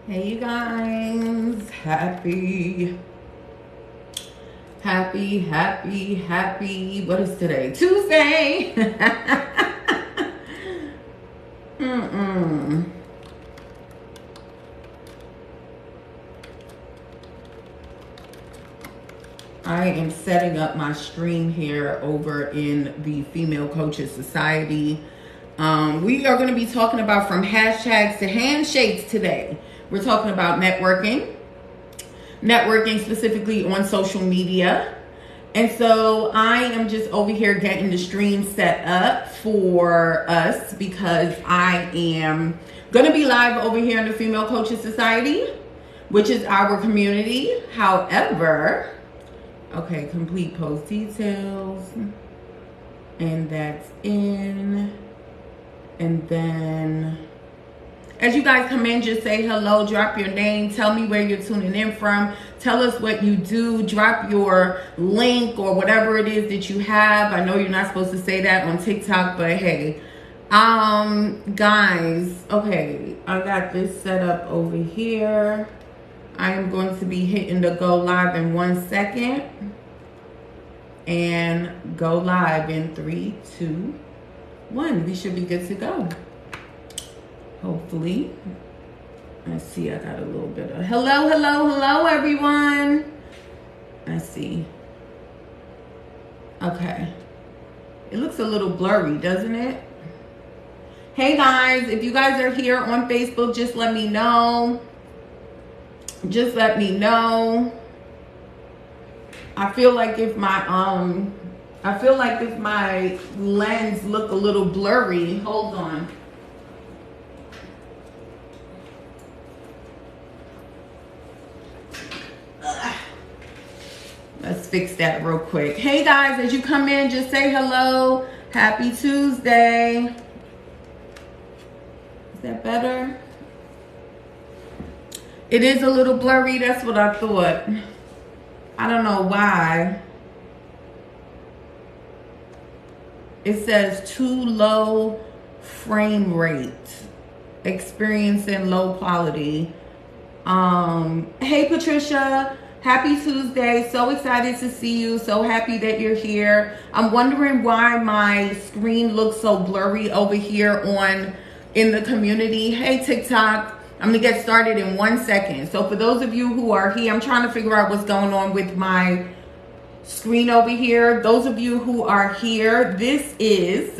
Hey you guys, happy, what is today? Tuesday. I am setting up my stream here over in the Female Coaches Society. We are going to be talking about from hashtags to handshakes today. We're talking about networking specifically on social media. And so I am just over here getting the stream set up for us because I am going to be live over here in the Female Coaches Society, which is our community. However, okay, complete post details. And that's in. And then as you guys come in, just say hello, drop your name, tell me where you're tuning in from, tell us what you do, drop your link or whatever it is that you have. I know you're not supposed to say that on TikTok, but hey. Guys, okay, I got this set up over here. I am going to be hitting the go live in 1 second. And go live in 3, 2, 1. We should be good to go. Hopefully. Let's see, I got a little bit of hello everyone. Let's see. Okay. It looks a little blurry, doesn't it? Hey guys, if you guys are here on Facebook, just let me know. Just let me know. I feel like if my lens look a little blurry, hold on. Let's fix that real quick. Hey guys, as you come in, just say hello. Happy Tuesday. Is that better? It is a little blurry, that's what I thought. I don't know why. It says too low frame rate, experiencing low quality. Hey Patricia, happy Tuesday. So excited to see you. So happy that you're here. I'm wondering why my screen looks so blurry over here in the community. Hey TikTok. I'm gonna get started in 1 second. So for those of you who are here, I'm trying to figure out what's going on with my screen over here. Those of you who are here, this is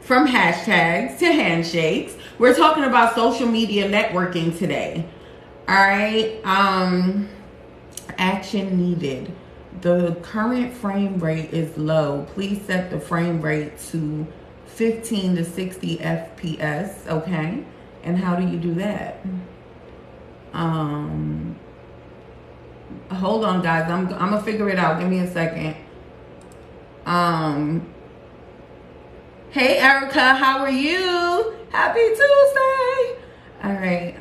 from hashtags to handshakes. We're talking about social media networking today. All right. Action needed. The current frame rate is low. Please set the frame rate to 15 to 60 FPS. Okay. And how do you do that? Hold on guys, I'm gonna figure it out. Give me a second. Hey Erica, how are you? Happy Tuesday. All right.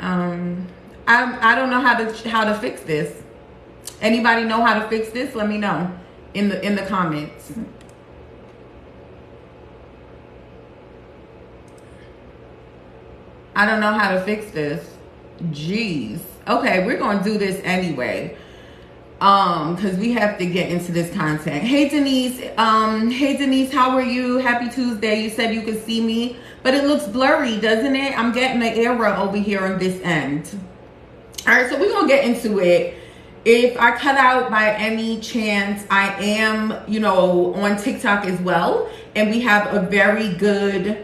I don't know how to fix this. Anybody know how to fix this? Let me know in the comments. I don't know how to fix this. Jeez. Okay, we're gonna do this anyway. Because we have to get into this content. Hey Denise. Hey Denise, how are you? Happy Tuesday. You said you could see me, but it looks blurry, doesn't it? I'm getting an error over here on this end. All right, so we're gonna get into it. If I cut out by any chance, I am, on TikTok as well, and we have a very good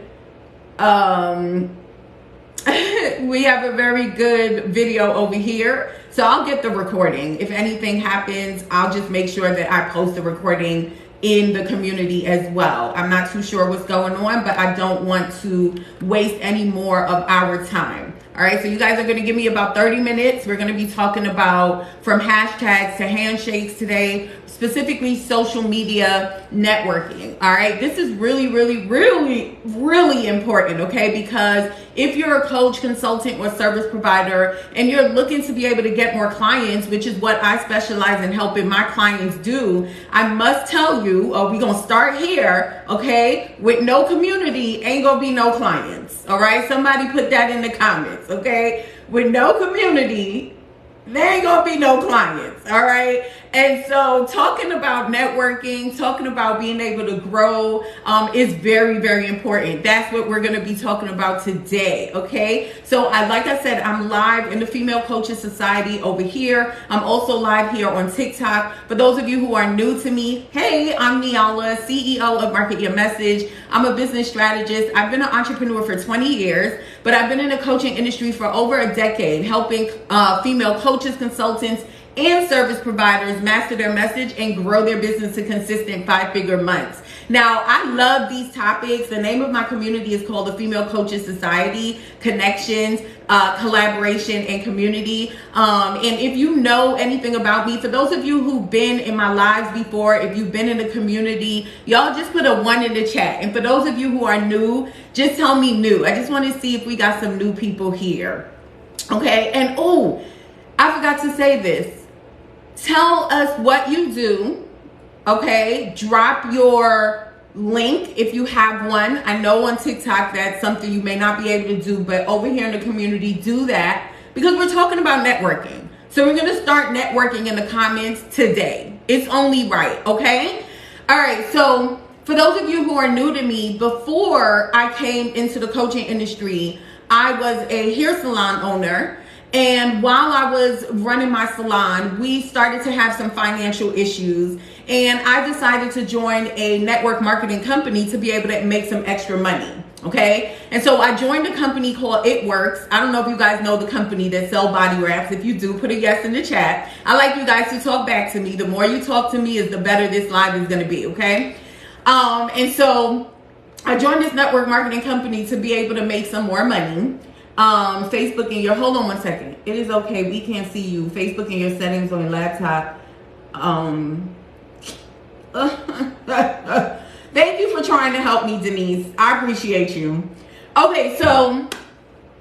video over here. So I'll get the recording. If anything happens, I'll just make sure that I post the recording in the community as well. I'm not too sure what's going on, but I don't want to waste any more of our time. All right, so you guys are going to give me about 30 minutes. We're going to be talking about from hashtags to handshakes today, specifically social media networking. All right, this is really important, okay? Because if you're a coach, consultant, or service provider, and you're looking to be able to get more clients, which is what I specialize in helping my clients do, I must tell you, we're going to start here, okay? With no community, ain't going to be no clients, all right? Somebody put that in the comments, okay? with no community, there ain't gonna be no clients, all right? And so talking about networking, talking about being able to grow is very, very important. That's what we're gonna be talking about today, okay? So like I said, I'm live in the Female Coaches Society over here. I'm also live here on TikTok. For those of you who are new to me, hey, I'm Nyala, CEO of Market Your Message. I'm a business strategist. I've been an entrepreneur for 20 years, but I've been in the coaching industry for over a decade, helping female coaches, consultants, and service providers master their message and grow their business to consistent 5-figure months. Now, I love these topics. The name of my community is called the Female Coaches Society, Connections, Collaboration, and Community. And if you know anything about me, for those of you who've been in my lives before, if you've been in the community, y'all just put a 1 in the chat. And for those of you who are new, just tell me new. I just want to see if we got some new people here. Okay, and I forgot to say this. Tell us what you do, okay? Drop your link if you have one. I know on TikTok that's something you may not be able to do, but over here in the community, do that because we're talking about networking. So we're gonna start networking in the comments today. It's only right, okay? All right, so for those of you who are new to me, before I came into the coaching industry, I was a hair salon owner. And while I was running my salon, we started to have some financial issues. And I decided to join a network marketing company to be able to make some extra money. Okay. And so I joined a company called It Works. I don't know if you guys know the company that sell body wraps. If you do, put a yes in the chat. I like you guys to talk back to me. The more you talk to me, the better this live is going to be. Okay. And so I joined this network marketing company to be able to make some more money. Facebook in your, hold on 1 second. It is okay. We can't see you. Facebook in your settings on your laptop. Thank you for trying to help me, Denise. I appreciate you. Okay, so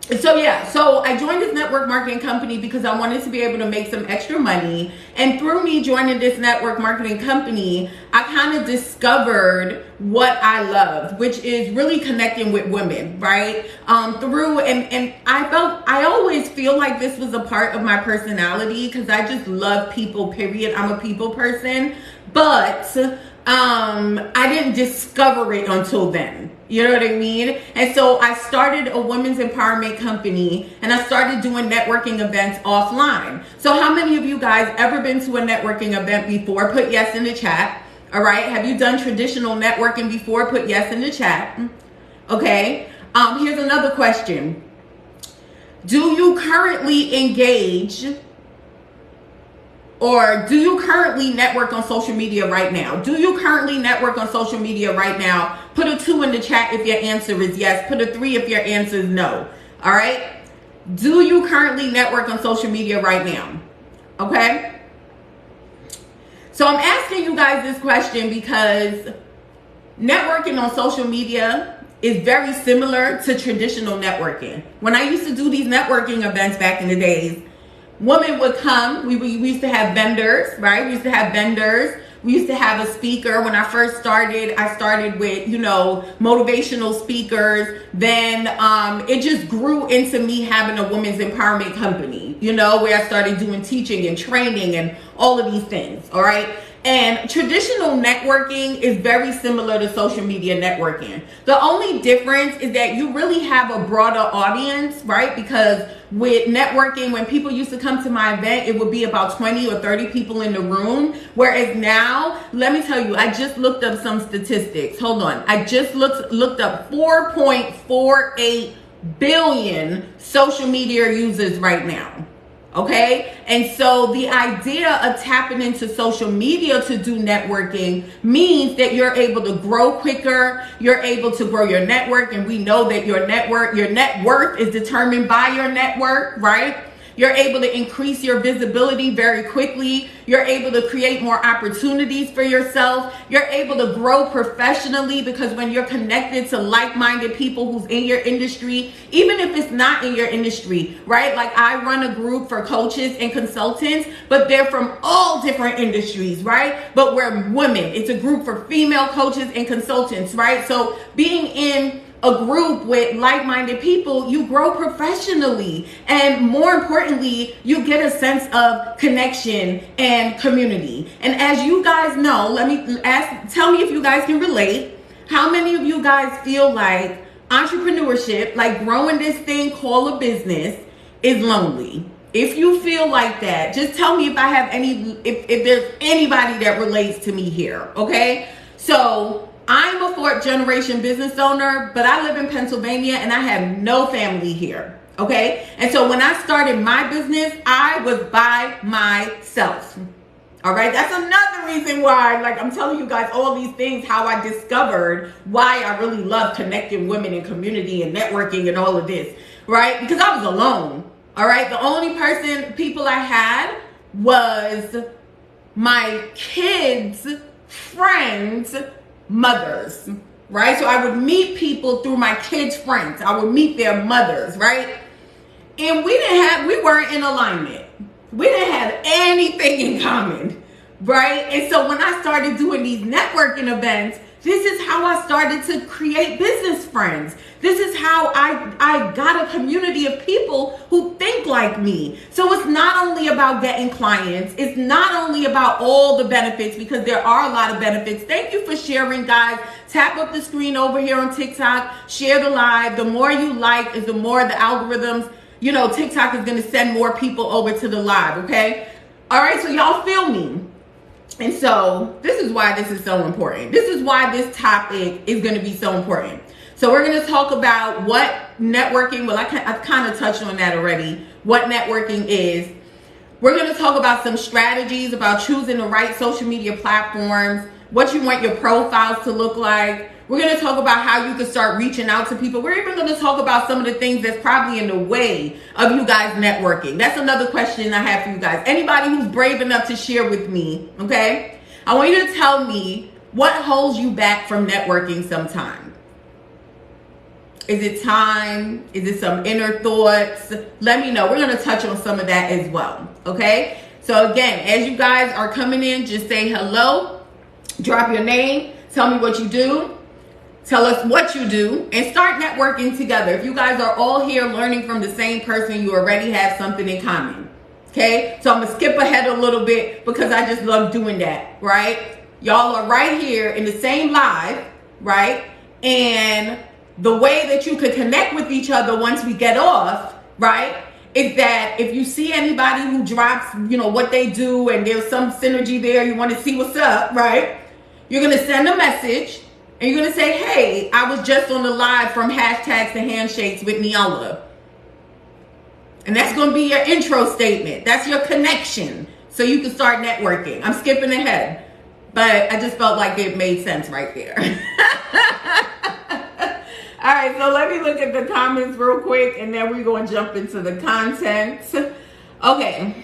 I joined this network marketing company because I wanted to be able to make some extra money. And through me joining this network marketing company, I kind of discovered what I loved, which is really connecting with women, right? And I always feel like this was a part of my personality because I just love people, period. I'm a people person, but I didn't discover it until then. You know what I mean? And so I started a women's empowerment company and I started doing networking events offline. So how many of you guys ever been to a networking event before? Put yes in the chat. All right. Have you done traditional networking before? Put yes in the chat. Okay. Here's another question. Do you currently engage or do you currently network on social media right now? Do you currently network on social media right now? Put a 2 in the chat if your answer is yes. Put a 3 if your answer is no. All right? Do you currently network on social media right now? Okay? So I'm asking you guys this question because networking on social media is very similar to traditional networking. When I used to do these networking events back in the days, women would come. We used to have vendors, right? We used to have vendors. We used to have a speaker. When I first started, I started with, motivational speakers. Then it just grew into me having a women's empowerment company, where I started doing teaching and training and all of these things, all right? And traditional networking is very similar to social media networking. The only difference is that you really have a broader audience, right? Because with networking, when people used to come to my event, it would be about 20 or 30 people in the room. Whereas now, let me tell you, I just looked up some statistics. Hold on. I just looked up 4.48 billion social media users right now. Okay. And so the idea of tapping into social media to do networking means that you're able to grow quicker. You're able to grow your network. And we know that your net worth is determined by your network, right? You're able to increase your visibility very quickly. You're able to create more opportunities for yourself. You're able to grow professionally because when you're connected to like-minded people who's in your industry, even if it's not in your industry, right? Like I run a group for coaches and consultants, but they're from all different industries, right? But we're women. It's a group for female coaches and consultants, right? So being in a group with like-minded people, you grow professionally. And more importantly, you get a sense of connection and community. And as you guys know, tell me if you guys can relate. How many of you guys feel like entrepreneurship, like growing this thing called a business, is lonely? If you feel like that, just tell me if I have if there's anybody that relates to me here, okay? So I'm a fourth generation business owner, but I live in Pennsylvania and I have no family here, okay? And so when I started my business, I was by myself. All right, that's another reason why, like I'm telling you guys all these things, how I discovered why I really love connecting women in community and networking and all of this, right? Because I was alone, all right? The only people I had was my kids' friends' mothers, right? So I would meet people through my kids' friends. I would meet their mothers, right? And we weren't in alignment. We didn't have anything in common, right? And so when I started doing these networking events, this is how I started to create business friends. This is how I got a community of people who think like me. So it's not only about getting clients. It's not only about all the benefits, because there are a lot of benefits. Thank you for sharing, guys. Tap up the screen over here on TikTok. Share the live. The more you like is the more the algorithms, TikTok is going to send more people over to the live, okay? All right, so y'all feel me. And so this is why this is so important. This is why this topic is going to be so important. So we're going to talk about what networking, I've kind of touched on that already, what networking is. We're going to talk about some strategies about choosing the right social media platforms, what you want your profiles to look like. We're going to talk about how you can start reaching out to people. We're even going to talk about some of the things that's probably in the way of you guys networking. That's another question I have for you guys. Anybody who's brave enough to share with me, okay? I want you to tell me what holds you back from networking sometimes. Is it time? Is it some inner thoughts? Let me know. We're going to touch on some of that as well, okay? So again, as you guys are coming in, just say hello, drop your name, tell me what you do. Tell us what you do and start networking together. If you guys are all here learning from the same person, you already have something in common. Okay? So I'm going to skip ahead a little bit because I just love doing that, right? Y'all are right here in the same live, right? And the way that you could connect with each other once we get off, right, is that if you see anybody who drops, what they do and there's some synergy there, you want to see what's up, right? You're going to send a message. And you're going to say, hey, I was just on the live from Handshakes and Handshakes with Nyala. And that's going to be your intro statement. That's your connection. So you can start networking. I'm skipping ahead. But I just felt like it made sense right there. All right, so let me look at the comments real quick. And then we're going to jump into the content. Okay.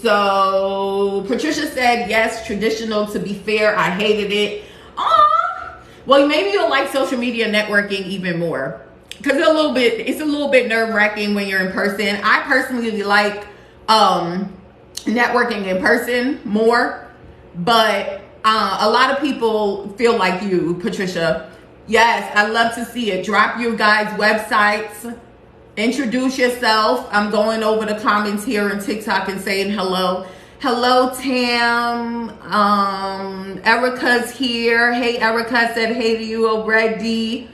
So Patricia said, yes, traditional. To be fair, I hated it. Well, maybe you'll like social media networking even more because it's a little bit nerve-wracking when you're in person. I personally like networking in person more, but a lot of people feel like you, Patricia. Yes, I love to see it. Drop your guys' websites. Introduce yourself. I'm going over the comments here on TikTok and saying hello. Hello, Tam. Erica's here. Hey, Erica said hey to you already.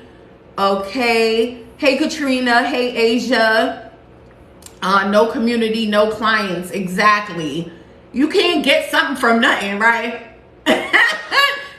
Okay. Hey, Katrina. Hey, Asia. No community, no clients. Exactly. You can't get something from nothing, right?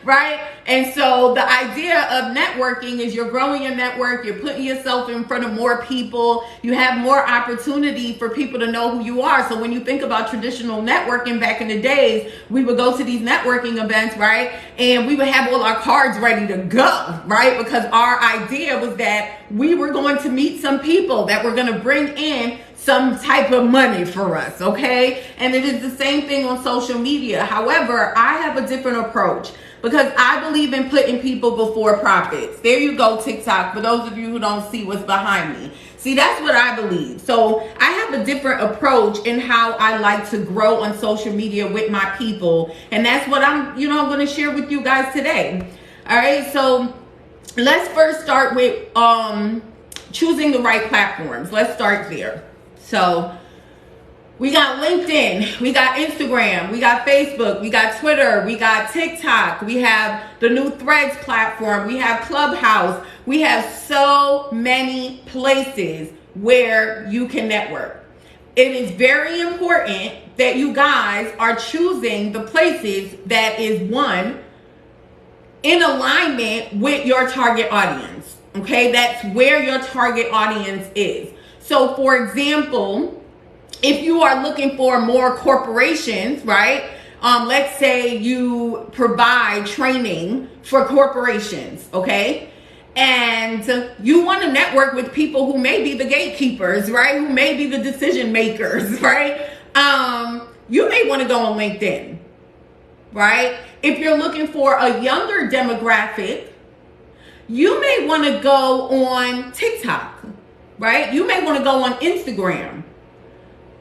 Right? And so the idea of networking is you're growing your network, you're putting yourself in front of more people, you have more opportunity for people to know who you are. So when you think about traditional networking back in the days, we would go to these networking events, right? And we would have all our cards ready to go, right? Because our idea was that we were going to meet some people that were going to bring in some type of money for us, okay? And it is the same thing on social media. However, I have a different approach because I believe in putting people before profits. There you go, TikTok, for those of you who don't see what's behind me. See, that's what I believe. So I have a different approach in how I like to grow on social media with my people. And that's what I'm going to share with you guys today. All right, so let's first start with choosing the right platforms. Let's start there. So we got LinkedIn, we got Instagram, we got Facebook, we got Twitter, we got TikTok, we have the new Threads platform, we have Clubhouse, we have so many places where you can network. It is very important that you guys are choosing the places that is, one, in alignment with your target audience. Okay, that's where your target audience is. So for example, if you are looking for more corporations, right? Let's say you provide training for corporations, okay? And you want to network with people who may be the gatekeepers, right? Who may be the decision makers, right? You may want to go on LinkedIn, right? If you're looking for a younger demographic, you may want to go on TikTok, right? You may want to go on Instagram,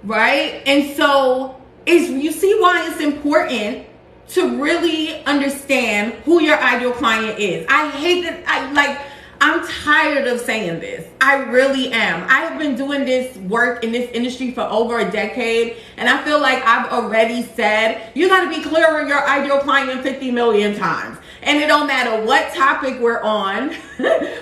right? And so you see why it's important to really understand who your ideal client is. I hate that. I'm tired of saying this. I really am. I have been doing this work in this industry for over a decade, and I feel like I've already said, you got to be clear on your ideal client 50 million times. And it don't matter what topic we're on,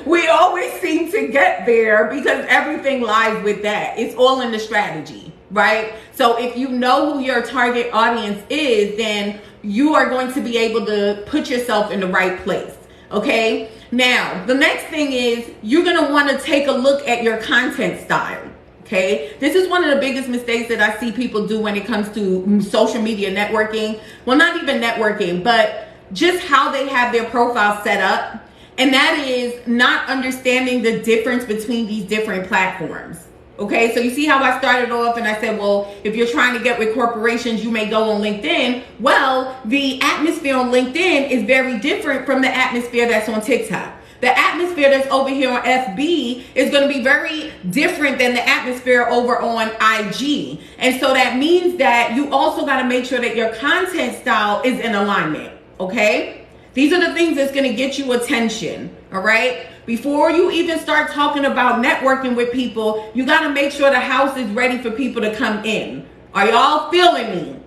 we always seem to get there because everything lies with that. It's all in the strategy, right? So if you know who your target audience is, then you are going to be able to put yourself in the right place, okay? Now, the next thing is you're going to want to take a look at your content style, okay? This is one of the biggest mistakes that I see people do when it comes to social media networking. Well, not even networking, but just how they have their profile set up. And that is not understanding the difference between these different platforms. Okay, so you see how I started off and I said, well, if you're trying to get with corporations, you may go on LinkedIn. Well, the atmosphere on LinkedIn is very different from the atmosphere that's on TikTok. The atmosphere that's over here on FB is going to be very different than the atmosphere over on IG. And so that means that you also got to make sure that your content style is in alignment. Okay, these are the things that's going to get you attention. All right. Before you even start talking about networking with people, you got to make sure the house is ready for people to come in. Are y'all feeling me?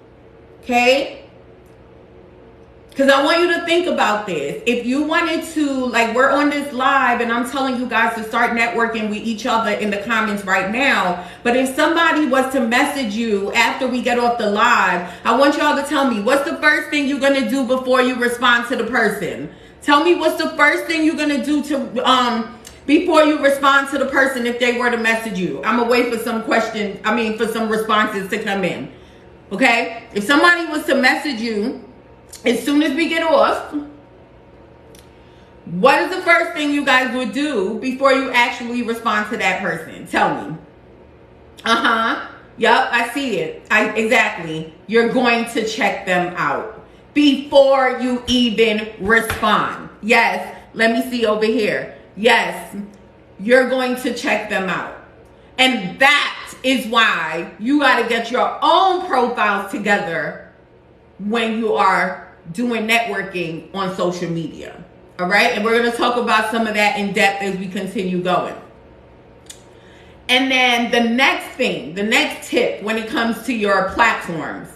Okay? Because I want you to think about this. If you wanted to, like, we're on this live and I'm telling you guys to start networking with each other in the comments right now. But if somebody was to message you after we get off the live, I want y'all to tell me, what's the first thing you're going to do before you respond to the person? Tell me what's the first thing you're going to do before you respond to the person if they were to message you. I'm going to wait for some for some responses to come in. Okay? If somebody was to message you as soon as we get off, what is the first thing you guys would do before you actually respond to that person? Tell me. Yep, I see it. Exactly. You're going to check them out before you even respond. Yes, let me see over here. Yes, you're going to check them out. And that is why you got to get your own profiles together when you are doing networking on social media. All right, and we're going to talk about some of that in depth as we continue going. And then the next tip when it comes to your platforms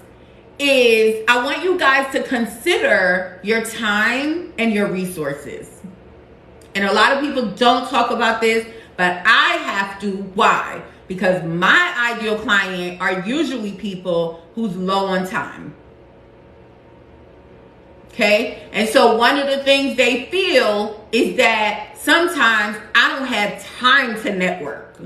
is I want you guys to consider your time and your resources. And a lot of people don't talk about this, but I have to. Why? Because my ideal client are usually people who's low on time. Okay? And so one of the things they feel is that sometimes I don't have time to network.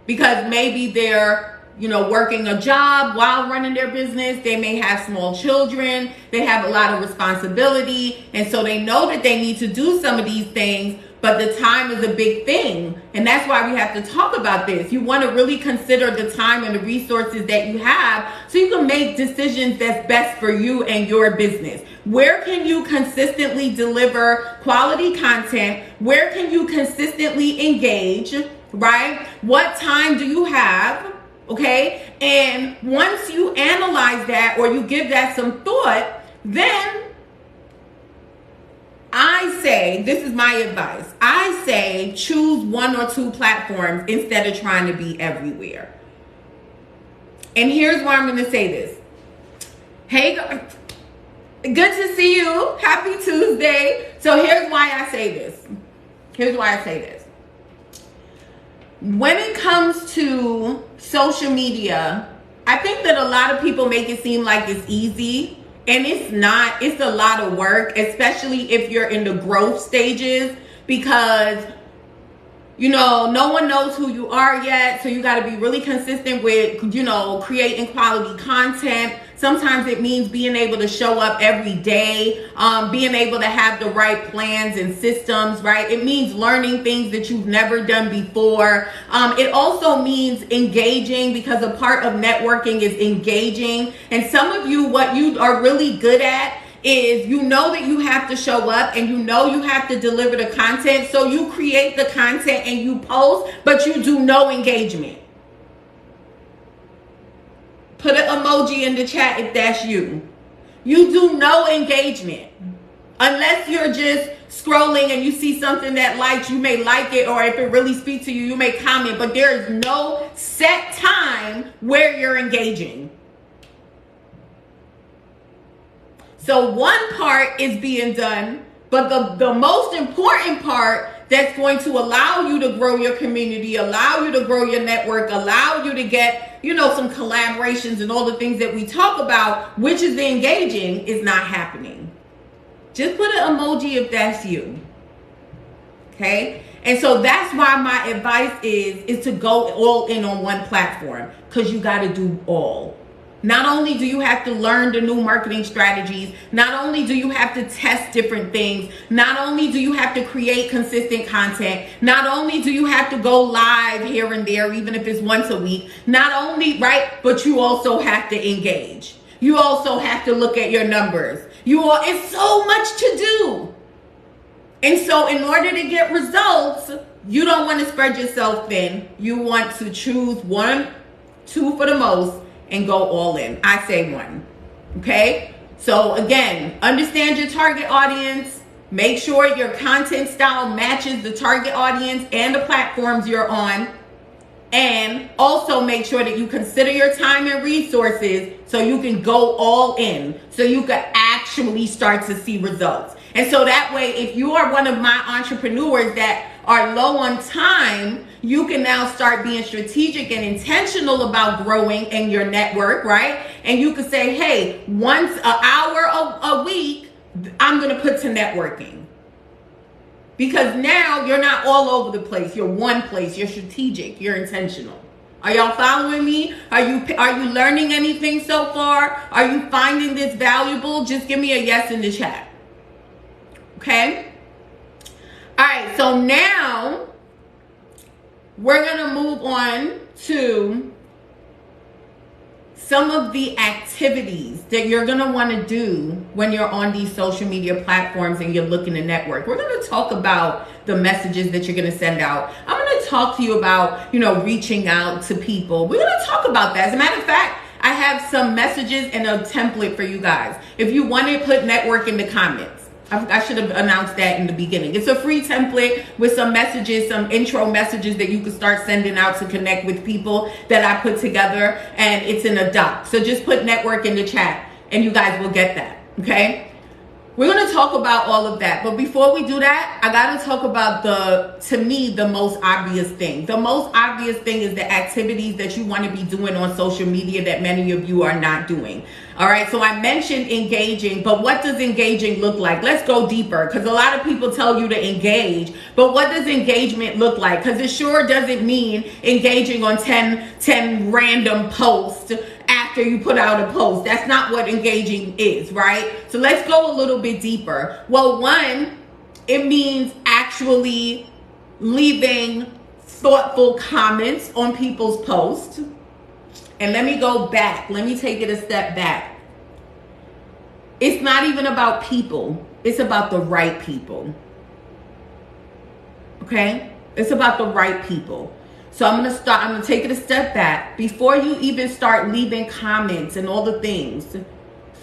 Because maybe they're working a job while running their business. They may have small children. They have a lot of responsibility. And so they know that they need to do some of these things, but the time is a big thing. And that's why we have to talk about this. You want to really consider the time and the resources that you have so you can make decisions that's best for you and your business. Where can you consistently deliver quality content? Where can you consistently engage, right? What time do you have? Okay, and once you analyze that or you give that some thought, then I say, this is my advice. I say choose 1 or 2 platforms instead of trying to be everywhere. And here's why I'm going to say this. Hey, good to see you. Happy Tuesday. So here's why I say this. When it comes to social media, I think that a lot of people make it seem like it's easy. And it's not. It's a lot of work, especially if you're in the growth stages, because, you know, no one knows who you are yet. So you got to be really consistent with, you know, creating quality content. Sometimes it means being able to show up every day, being able to have the right plans and systems, right? It means learning things that you've never done before. It also means engaging, because a part of networking is engaging. And some of you, what you are really good at is, you know that you have to show up and you know you have to deliver the content. So you create the content and you post, but you do no engagement. Put an emoji in the chat if that's you. You do no engagement. Unless you're just scrolling and you see something that likes, you may like it, or if it really speaks to you, you may comment, but there is no set time where you're engaging. So one part is being done, but the most important part that's going to allow you to grow your community, allow you to grow your network, allow you to get, you know, some collaborations and all the things that we talk about, which is the engaging, is not happening. Just put an emoji if that's you. Okay? And so that's why my advice is to go all in on one platform, because you got to do all. Not only do you have to learn the new marketing strategies, not only do you have to test different things, not only do you have to create consistent content, not only do you have to go live here and there, even if it's once a week, not only, right, but you also have to engage. You also have to look at your numbers. It's so much to do. And so in order to get results, you don't want to spread yourself thin. You want to choose 1, 2 for the most, and go all in. I say 1. Okay? So again, understand your target audience. Make sure your content style matches the target audience and the platforms you're on. And also make sure that you consider your time and resources so you can go all in, so you can actually start to see results. And so that way, if you are one of my entrepreneurs that are low on time, you can now start being strategic and intentional about growing in your network, right? And you can say, hey, once an hour a week, I'm going to put to networking. Because now you're not all over the place. You're one place. You're strategic. You're intentional. Are y'all following me? Are you learning anything so far? Are you finding this valuable? Just give me a yes in the chat. Okay? All right, so now we're going to move on to some of the activities that you're going to want to do when you're on these social media platforms and you're looking to network. We're going to talk about the messages that you're going to send out. I'm going to talk to you about, reaching out to people. We're going to talk about that. As a matter of fact, I have some messages and a template for you guys. If you want to put network in the comments. I should have announced that in the beginning. It's a free template with some messages, some intro messages that you can start sending out to connect with people that I put together, and it's in a doc. So just put network in the chat and you guys will get that, okay? We're going to talk about all of that. But before we do that, I got to talk about to me, the most obvious thing. The most obvious thing is the activities that you want to be doing on social media that many of you are not doing. All right, so I mentioned engaging, but what does engaging look like? Let's go deeper, because a lot of people tell you to engage, but what does engagement look like? Because it sure doesn't mean engaging on 10 random posts after you put out a post. That's not what engaging is, right? So let's go a little bit deeper. Well, one, it means actually leaving thoughtful comments on people's posts. And let me go back. Let me take it a step back. It's not even about people. It's about the right people. Okay? It's about the right people. So I'm going to take it a step back. Before you even start leaving comments and all the things,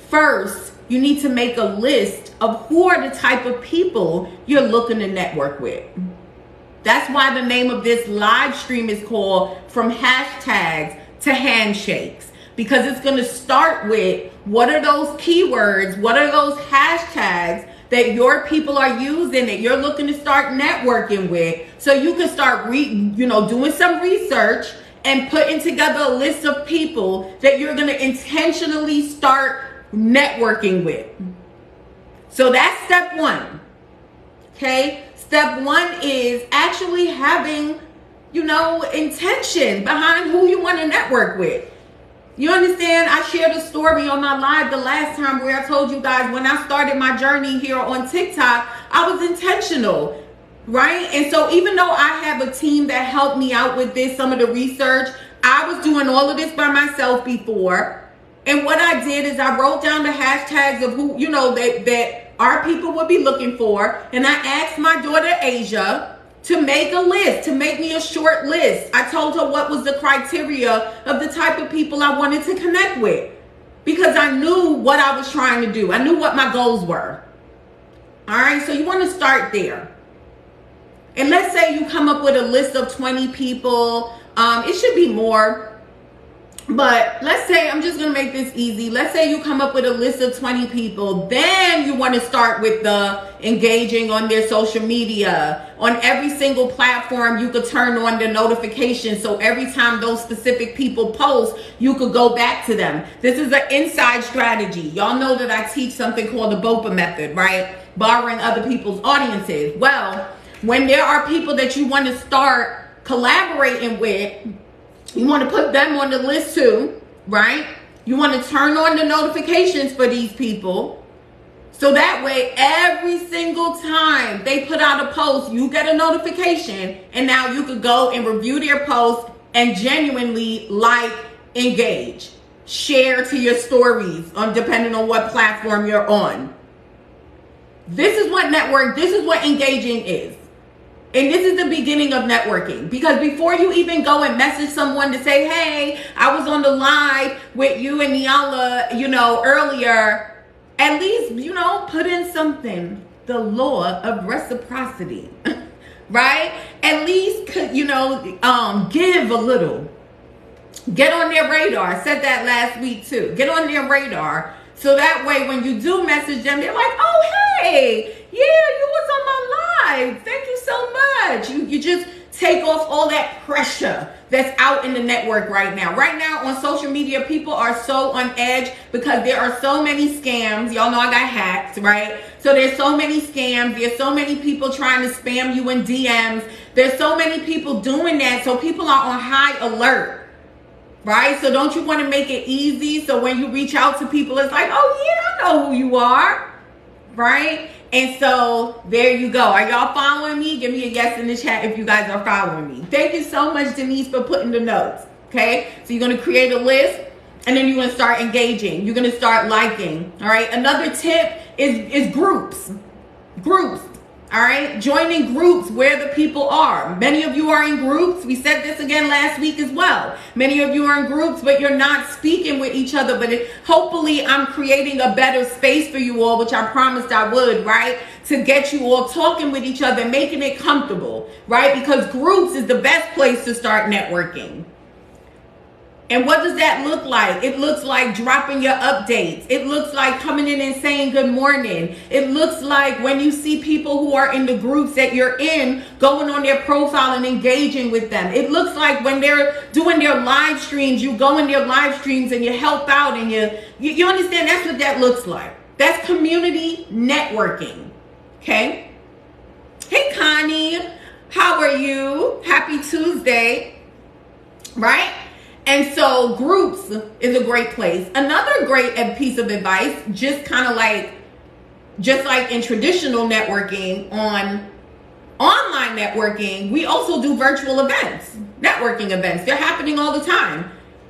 first, you need to make a list of who are the type of people you're looking to network with. That's why the name of this live stream is called From Hashtags to Handshakes, because it's going to start with what are those keywords, what are those hashtags that your people are using, that you're looking to start networking with, so you can start doing some research and putting together a list of people that you're going to intentionally start networking with. So that's step one. Okay? Step one is actually having, intention behind who you want to network with. You understand? I shared a story on my live the last time where I told you guys when I started my journey here on TikTok, I was intentional, right? And so even though I have a team that helped me out with this, some of the research, I was doing all of this by myself before. And what I did is I wrote down the hashtags of who, that our people would be looking for. And I asked my daughter, Asia, to make a list, to make me a short list. I told her what was the criteria of the type of people I wanted to connect with, because I knew what I was trying to do. I knew what my goals were. All right, so you want to start there. And let's say you come up with a list of 20 people. It should be more. But let's say, I'm just going to make this easy. Let's say you come up with a list of 20 people. Then you want to start with the engaging on their social media. On every single platform, you could turn on the notifications. So every time those specific people post, you could go back to them. This is an inside strategy. Y'all know that I teach something called the BOPA method, right? Borrowing other people's audiences. Well, when there are people that you want to start collaborating with, you want to put them on the list too, right? You want to turn on the notifications for these people. So that way, every single time they put out a post, you get a notification. And now you could go and review their post and genuinely engage, share to your stories depending on what platform you're on. This is what engaging is. And this is the beginning of networking, because before you even go and message someone to say, hey, I was on the live with you and Nyala, earlier, at least, put in something, the law of reciprocity, right? At least, give a little. Get on their radar. I said that last week too. Get on their radar. So that way, when you do message them, they're like, oh, hey, yeah, you was on my live. Thank you so much. You just take off all that pressure that's out in the network right now. Right now on social media, people are so on edge because there are so many scams. Y'all know I got hacked, right? So there's so many scams. There's so many people trying to spam you in DMs. There's so many people doing that. So people are on high alert. Right? So don't you want to make it easy? So when you reach out to people, it's like, oh yeah, I know who you are. Right? And so there you go. Are y'all following me? Give me a yes in the chat if you guys are following me. Thank you so much, Denise, for putting the notes. Okay? So you're going to create a list, and then you're going to start engaging. You're going to start liking. All right? Another tip is groups. Groups. All right, joining groups where the people are. Many of you are in groups. We said this again last week as well. Many of you are in groups, but you're not speaking with each other. But hopefully I'm creating a better space for you all, which I promised I would, right? To get you all talking with each other, making it comfortable, right? Because groups is the best place to start networking. And what does that look like? It looks like dropping your updates. It looks like coming in and saying good morning. It looks like when you see people who are in the groups that you're in, going on their profile and engaging with them. It looks like when they're doing their live streams, you go in their live streams and you help out and you understand? That's what that looks like. That's community networking. Okay? Hey, Connie. How are you? Happy Tuesday. Right? And so groups is a great place. Another great piece of advice, just like in traditional networking, on online networking, we also do virtual events, networking events. They're happening all the time.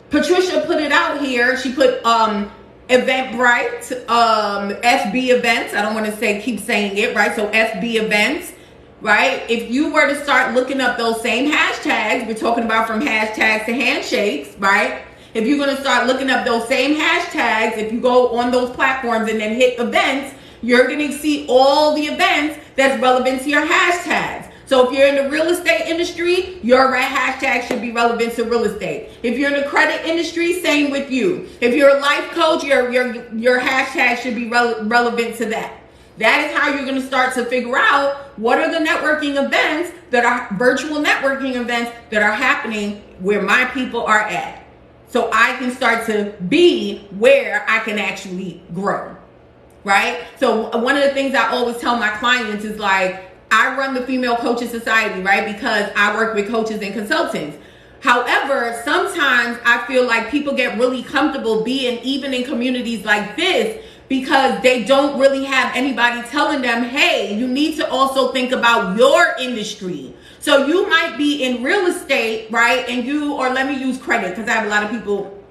Patricia put it out here. She put Eventbrite, FB events. I don't want to keep saying it, right? So FB events. Right? If you were to start looking up those same hashtags, we're talking about from hashtags to handshakes, right? If you're going to start looking up those same hashtags, if you go on those platforms and then hit events, you're going to see all the events that's relevant to your hashtags. So if you're in the real estate industry, your hashtag should be relevant to real estate. If you're in the credit industry, same with you. If you're a life coach, your hashtag should be relevant to that. That is how you're going to start to figure out what are the networking events that are virtual networking events that are happening where my people are at. So I can start to be where I can actually grow, right? So one of the things I always tell my clients is like, I run the Female Coaches Society, right? Because I work with coaches and consultants. However, sometimes I feel like people get really comfortable being even in communities like this because they don't really have anybody telling them, hey, you need to also think about your industry. So you might be in real estate, right? And or let me use credit because I have a lot of people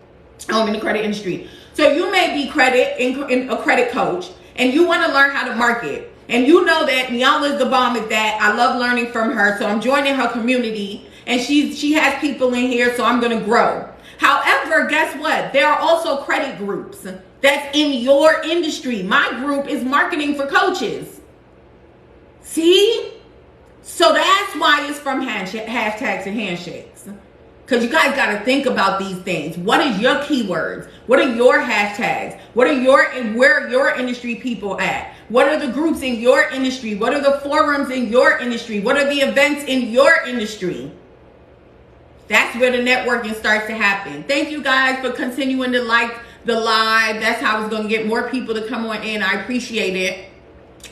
in the credit industry. So you may be in a credit coach and you want to learn how to market. And you know that Nyala is the bomb at that. I love learning from her. So I'm joining her community and she has people in here. So I'm going to grow. However, guess what? There are also credit groups that's in your industry. My group is marketing for coaches. See? So that's why it's from hashtags and handshakes. Because you guys got to think about these things. What is your keywords? What are your hashtags? Where are your industry people at? What are the groups in your industry? What are the forums in your industry? What are the events in your industry? That's where the networking starts to happen. Thank you guys for continuing to like the live. That's how it's going to get more people to come on in. I appreciate it.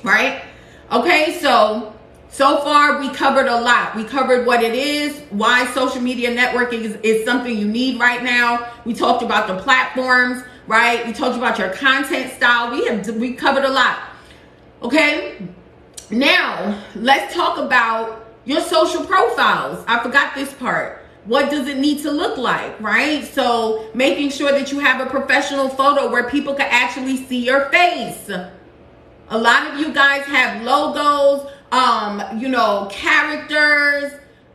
Right? Okay, so far we covered a lot. We covered what it is, why social media networking is something you need right now. We talked about the platforms, right? We talked about your content style. We covered a lot. Okay? Now, let's talk about your social profiles. I forgot this part. What does it need to look like, right? So making sure that you have a professional photo where people can actually see your face. A lot of you guys have logos, characters.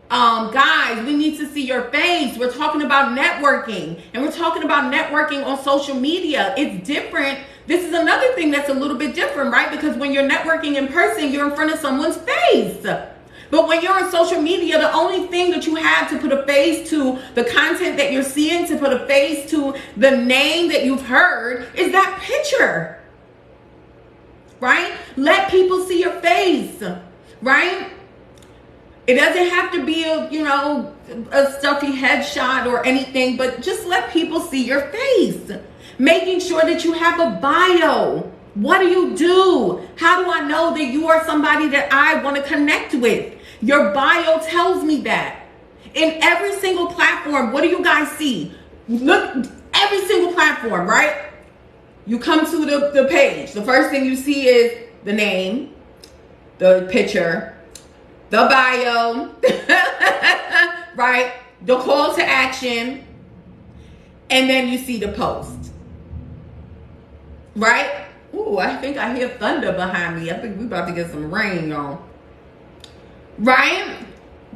Guys, we need to see your face. We're talking about networking, and we're talking about networking on social media. It's different. This is another thing that's a little bit different, right? Because when you're networking in person, you're in front of someone's face. But when you're on social media, the only thing that you have to put a face to the content that you're seeing, to put a face to the name that you've heard, is that picture, right? Let people see your face, right? It doesn't have to be a stuffy headshot or anything, but just let people see your face. Making sure that you have a bio. What do you do? How do I know that you are somebody that I want to connect with? Your bio tells me that. In every single platform, what do you guys see? Look, every single platform, right? You come to the page. The first thing you see is the name, the picture, the bio, right? The call to action, and then you see the post, right? Ooh, I think I hear thunder behind me. I think we're about to get some rain, y'all. Right?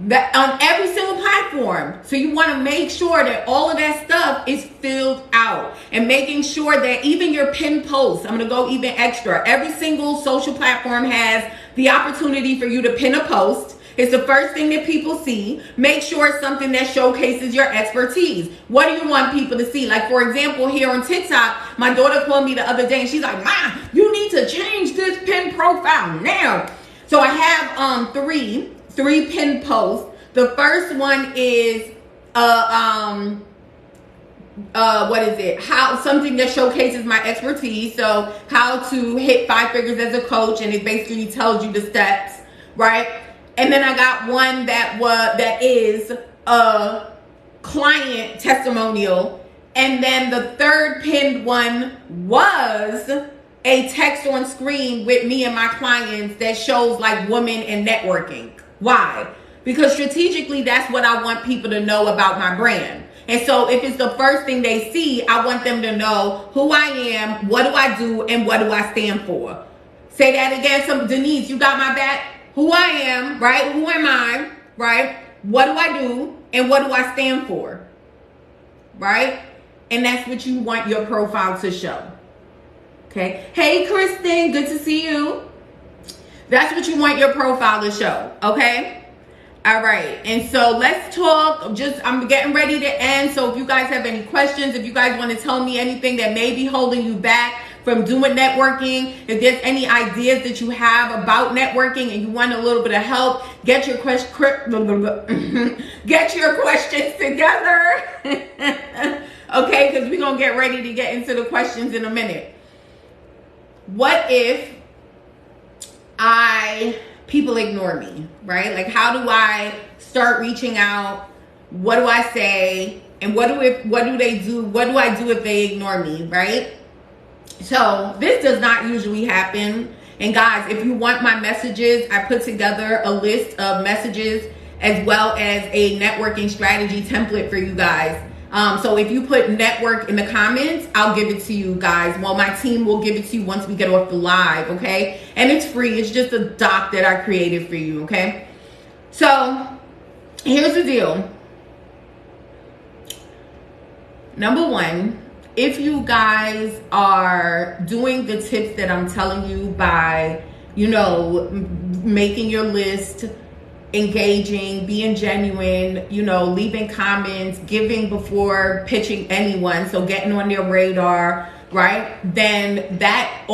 That on every single platform. So you want to make sure that all of that stuff is filled out, and making sure that even your pinned posts, I'm going to go even extra. Every single social platform has the opportunity for you to pin a post. It's the first thing that people see. Make sure it's something that showcases your expertise. What do you want people to see? Like, for example, here on TikTok, my daughter called me the other day and she's like, Ma, you need to change this pin profile now. So I have three pinned posts. The first one is what is it? Something that showcases my expertise. So how to hit 5 figures as a coach, and it basically tells you the steps, right? And then I got one that is a client testimonial. And then the third pinned one was a text on screen with me and my clients that shows like women and networking. Why? Because strategically, that's what I want people to know about my brand. And so if it's the first thing they see, I want them to know who I am, what do I do, and what do I stand for. Say that again. So Denise, you got my back? Who I am, right? Who am I, right? What do I do, and what do I stand for, right? and that's what you want your profile to show. Okay. Hey, Kristen, good to see you. That's what you want your profile to show. Okay. All right. And so let's talk. I'm getting ready to end. So if you guys have any questions, if you guys want to tell me anything that may be holding you back from doing networking, if there's any ideas that you have about networking and you want a little bit of help, get your questions together. Okay, because we're going to get ready to get into the questions in a minute. What if people ignore me, right? Like, how do I start reaching out? What do I say? And what do they do? What do I do if they ignore me, right? So this does not usually happen. And guys, if you want my messages, I put together a list of messages as well as a networking strategy template for you guys. So if you put network in the comments, I'll give it to you guys. Well, my team will give it to you once we get off the live, okay? And it's free. It's just a doc that I created for you, okay? So here's the deal. Number one, if you guys are doing the tips that I'm telling you by, making your list, engaging, being genuine, leaving comments, giving before pitching anyone, so getting on their radar, right? Then that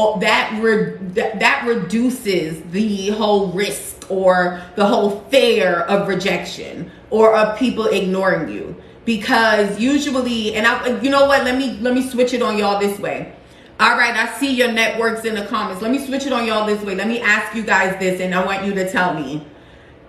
reduces the whole risk or the whole fear of rejection or of people ignoring you. Because usually, you know what? Let me switch it on y'all this way. All right, I see your networks in the comments. Let me switch it on y'all this way. Let me ask you guys this, and I want you to tell me.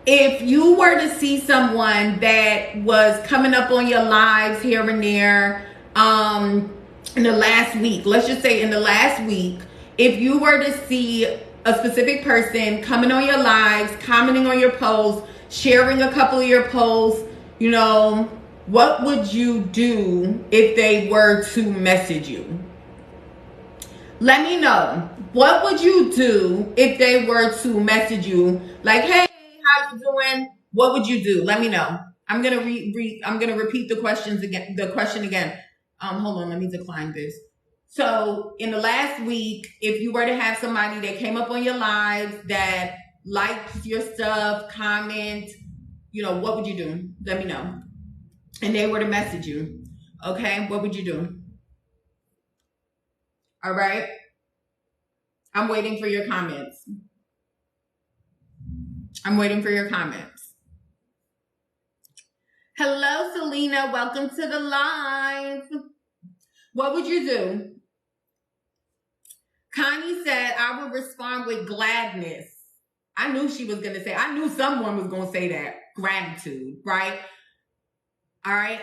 If you were to see someone that was coming up on your lives here and there, in the last week, let's just say in the last week, if you were to see a specific person coming on your lives, commenting on your posts, sharing a couple of your posts, what would you do if they were to message you? Let me know. What would you do if they were to message you? Like, hey, how you doing? What would you do? Let me know. I'm gonna repeat the question again. Hold on, let me decline this. So in the last week, if you were to have somebody that came up on your lives that liked your stuff, comment, what would you do? Let me know. And they were to message you, okay? What would you do? All right? I'm waiting for your comments. Hello, Selena. Welcome to the live. What would you do? Connie said, I would respond with gladness. I knew someone was going to say that. Gratitude, right? All right.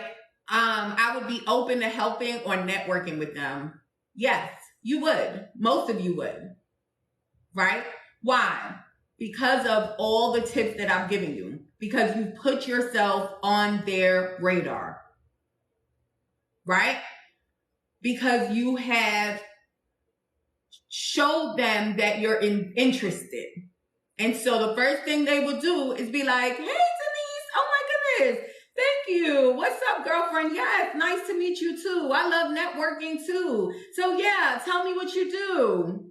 I would be open to helping or networking with them. Yes, you would. Most of you would. Right? Why? Because of all the tips that I'm giving you. Because you put yourself on their radar. Right? Because you have showed them that you're interested. And so the first thing they will do is be like, hey, Denise, oh my goodness. Thank you. What's up, girlfriend? Yes, nice to meet you too. I love networking too. So yeah, tell me what you do.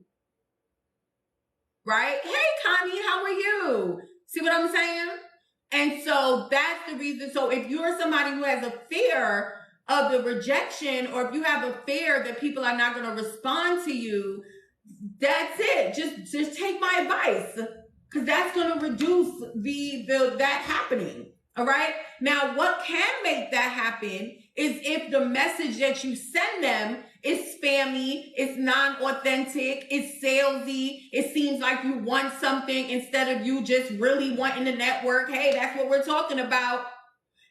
Right? Hey, Connie, how are you? See what I'm saying? And so that's the reason. So if you're somebody who has a fear of the rejection, or if you have a fear that people are not going to respond to you, that's it. Just take my advice, because that's going to reduce that happening. All right. Now, what can make that happen is if the message that you send them is spammy, it's non-authentic, it's salesy, it seems like you want something instead of you just really wanting to network. Hey, that's what we're talking about.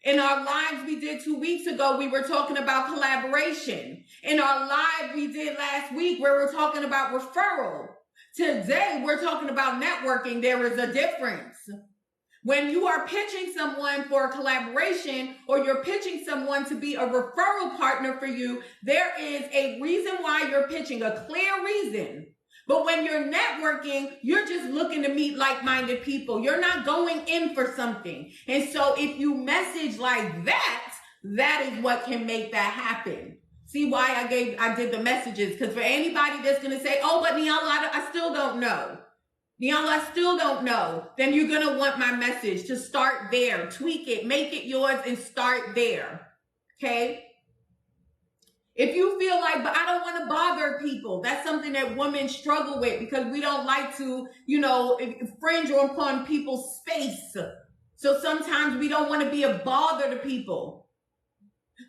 In our lives we did 2 weeks ago, we were talking about collaboration. In our live we did last week, where we're talking about referral. Today, we're talking about networking. There is a difference. When you are pitching someone for a collaboration, or you're pitching someone to be a referral partner for you, there is a reason why you're pitching, a clear reason. But when you're networking, you're just looking to meet like-minded people. You're not going in for something. And so if you message like that, that is what can make that happen. See why I did the messages. Because for anybody that's going to say, oh, but Nyala, I still don't know. Nyala, I still don't know. Then you're going to want my message to start there. Tweak it, make it yours, and start there. Okay? If you feel like, but I don't want to bother people, that's something that women struggle with because we don't like to, infringe upon people's space. So sometimes we don't want to be a bother to people.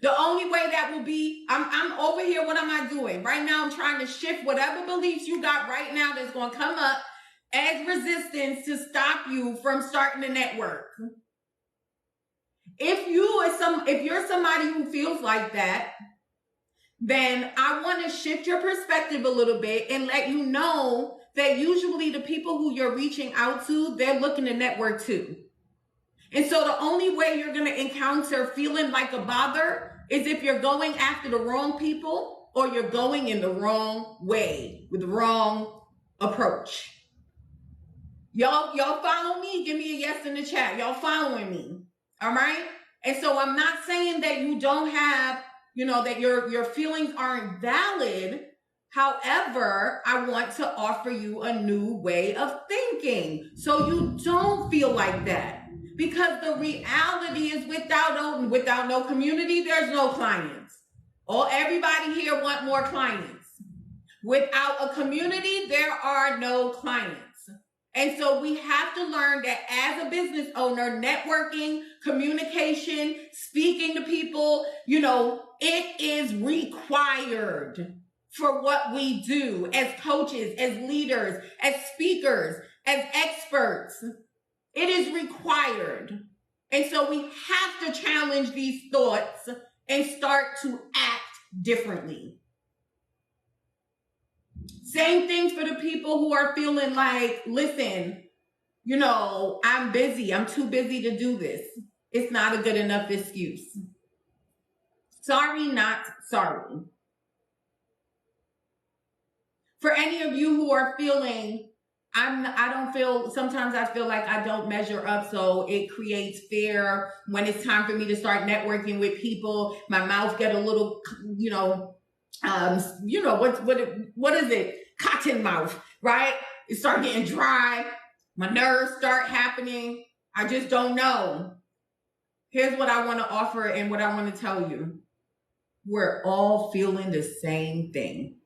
The only way that will be, I'm over here, what am I doing? Right now, I'm trying to shift whatever beliefs you got right now that's going to come up as resistance to stop you from starting the network. If you're somebody who feels like that, then I want to shift your perspective a little bit and let you know that usually the people who you're reaching out to, they're looking to network too. And so the only way you're going to encounter feeling like a bother is if you're going after the wrong people or you're going in the wrong way with the wrong approach. Y'all follow me? Give me a yes in the chat. Y'all following me? All right. And so I'm not saying that you don't have, that your feelings aren't valid. However, I want to offer you a new way of thinking so you don't feel like that. Because the reality is without no community, there's no clients. Everybody here want more clients. Without a community, there are no clients. And so we have to learn that as a business owner, networking, communication, speaking to people, it is required for what we do as coaches, as leaders, as speakers, as experts. It is required. And so we have to challenge these thoughts and start to act differently. Same thing for the people who are feeling like, listen, I'm busy. I'm too busy to do this. It's not a good enough excuse. Sorry, not sorry. For any of you who are feeling, sometimes I feel like I don't measure up. So it creates fear when it's time for me to start networking with people. My mouth get a little, what is it? Cotton mouth, right? It start getting dry. My nerves start happening. I just don't know. Here's what I want to offer and what I want to tell you. We're all feeling the same thing.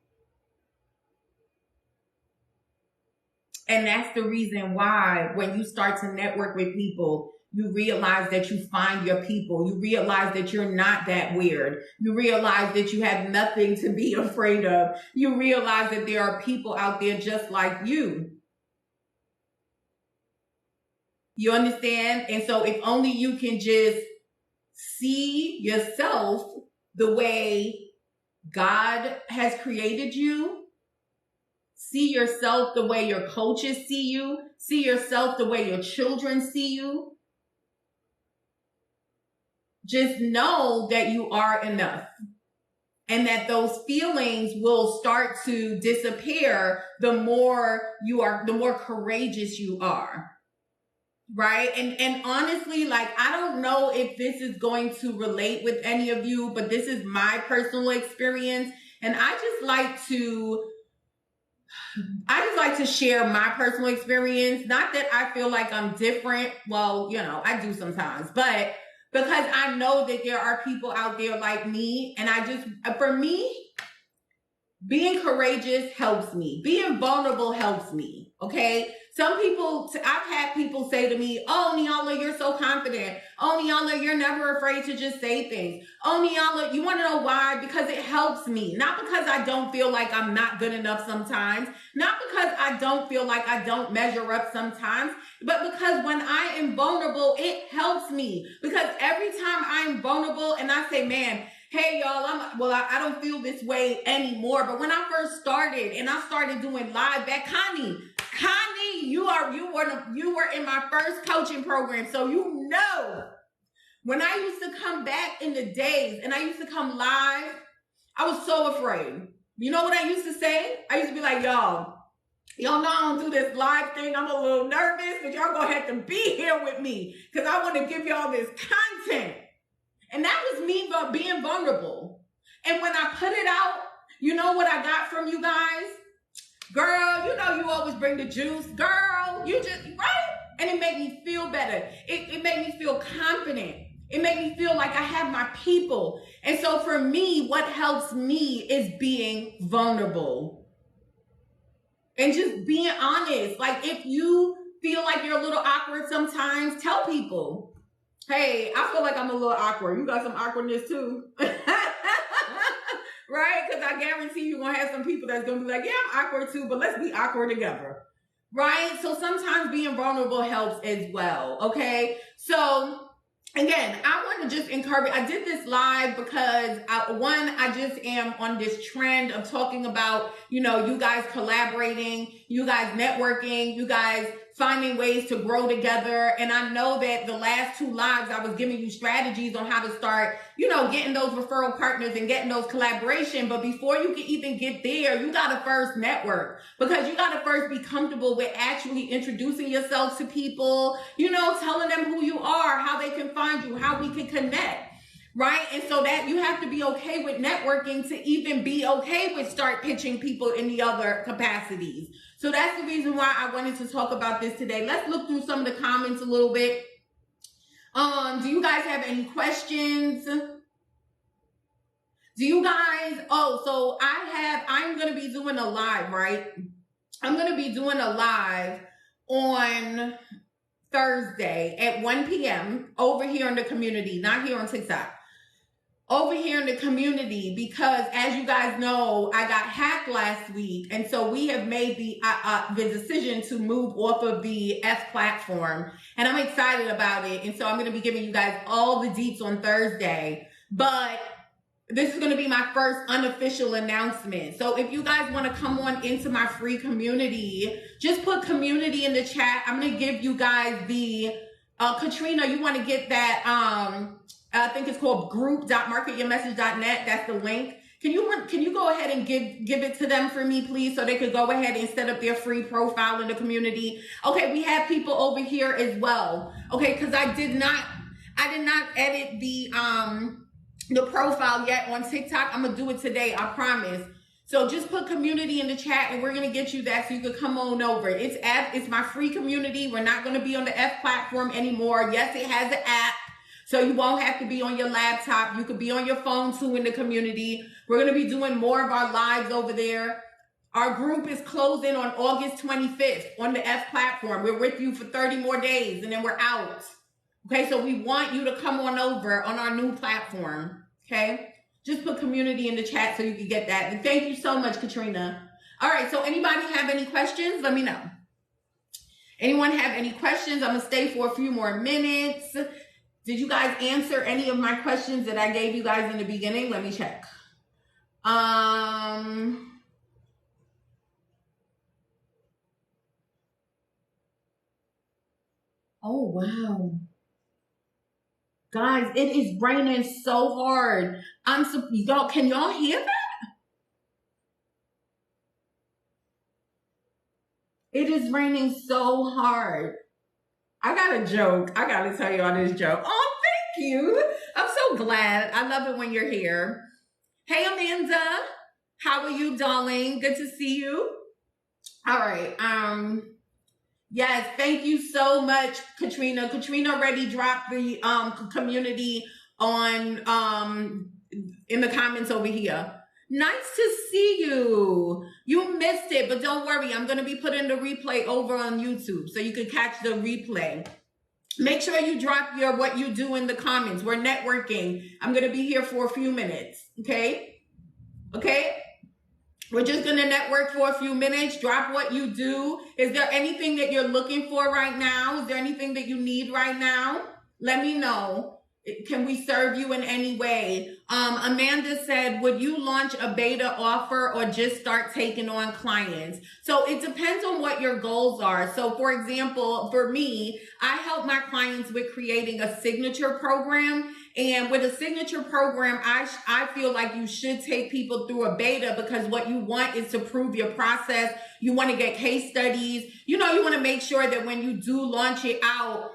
And that's the reason why when you start to network with people, you realize that you find your people. You realize that you're not that weird. You realize that you have nothing to be afraid of. You realize that there are people out there just like you. You understand? And so if only you can just see yourself the way God has created you, see yourself the way your coaches see yourself the way your children see you, just know that you are enough and that those feelings will start to disappear the more courageous you are. Right. And honestly, I don't know if this is going to relate with any of you, but this is my personal experience. And I just like to share my personal experience. Not that I feel like I'm different. Well, I do sometimes, but because I know that there are people out there like me. And for me, being courageous helps me. Being vulnerable helps me. Okay. I've had people say to me, oh, Nyala, you're so confident. Oh, Nyala, you're never afraid to just say things. Oh, Nyala, you want to know why? Because it helps me. Not because I don't feel like I'm not good enough sometimes. Not because I don't feel like I don't measure up sometimes. But because when I am vulnerable, it helps me. Because every time I'm vulnerable and I say, man, hey, y'all, I don't feel this way anymore. But when I first started and I started doing live back, Connie, you were in my first coaching program. So when I used to come back in the days and I used to come live, I was so afraid. You know what I used to say? I used to be like, y'all know I don't do this live thing. I'm a little nervous, but y'all gonna have to be here with me because I want to give y'all this content. And that was me being vulnerable. And when I put it out, you know what I got from you guys? Girl, you know you always bring the juice. Girl, you just, right? And it made me feel better. It made me feel confident. It made me feel like I have my people. And so for me, what helps me is being vulnerable. And just being honest. Like if you feel like you're a little awkward sometimes, tell people, hey, I feel like I'm a little awkward. You got some awkwardness too. Right? Because I guarantee you're going to have some people that's going to be like, yeah, I'm awkward too, but let's be awkward together. Right? So sometimes being vulnerable helps as well. Okay? So again, I want to just encourage, I did this live because I just am on this trend of talking about, you know, you guys collaborating, you guys networking, you guys finding ways to grow together. And I know that the last 2 lives, I was giving you strategies on how to start, you know, getting those referral partners and getting those collaboration. But before you can even get there, you got to first network, because you got to first be comfortable with actually introducing yourself to people, you know, telling them who you are, how they can find you, how we can connect. Right? And so that you have to be okay with networking to even be okay with start pitching people in the other capacities. So that's the reason why I wanted to talk about this today. Let's look through some of the comments a little bit. Do you guys have any questions? Do you guys, so I'm going to be doing a live, right? I'm going to be doing a live on Thursday at 1 p.m. over here in the community, not here on TikTok. Over here in the community, because as you guys know, I got hacked last week. And so we have made the decision to move off of the F platform, and I'm excited about it. And so I'm going to be giving you guys all the deets on Thursday, but this is going to be my first unofficial announcement. So if you guys want to come on into my free community, just put community in the chat. I'm going to give you guys the, Katrina, you want to get that, I think it's called group.marketyourmessage.net. That's the link. Can you go ahead and give it to them for me, please, so they could go ahead and set up their free profile in the community? Okay, we have people over here as well. Okay, because I did not edit the profile yet on TikTok. I'm gonna do it today, I promise. So just put community in the chat and we're going to get you that so you can come on over. It's my free community. We're not going to be on the F platform anymore. Yes, it has an app, so you won't have to be on your laptop. You could be on your phone too in the community. We're going to be doing more of our lives over there. Our group is closing on August 25th on the F platform. We're with you for 30 more days and then we're out. Okay, so we want you to come on over on our new platform. Okay, just put community in the chat so you can get that. And thank you so much, Katrina. All right, so anybody have any questions? Let me know. Anyone have any questions? I'm going to stay for a few more minutes. Did you guys answer any of my questions that I gave you guys in the beginning? Let me check. Oh, wow. Guys, it is raining so hard. Y'all, can y'all hear that? It is raining so hard. I got a joke. I got to tell you all this joke. Oh, thank you. I'm so glad. I love it when you're here. Hey, Amanda. How are you, darling? Good to see you. All right. Yes, thank you so much, Katrina. Katrina already dropped the community on in the comments over here. Nice to see you. You missed it, but don't worry. I'm going to be putting the replay over on YouTube so you can catch the replay. Make sure you drop what you do in the comments. We're networking. I'm going to be here for a few minutes. Okay? Okay? We're just going to network for a few minutes. Drop what you do. Is there anything that you're looking for right now? Is there anything that you need right now? Let me know. Can we serve you in any way? Amanda said, would you launch a beta offer or just start taking on clients? So it depends on what your goals are. So for example, for me, I help my clients with creating a signature program. And with a signature program, I feel like you should take people through a beta, because what you want is to prove your process. You want to get case studies. You know, you want to make sure that when you do launch it out,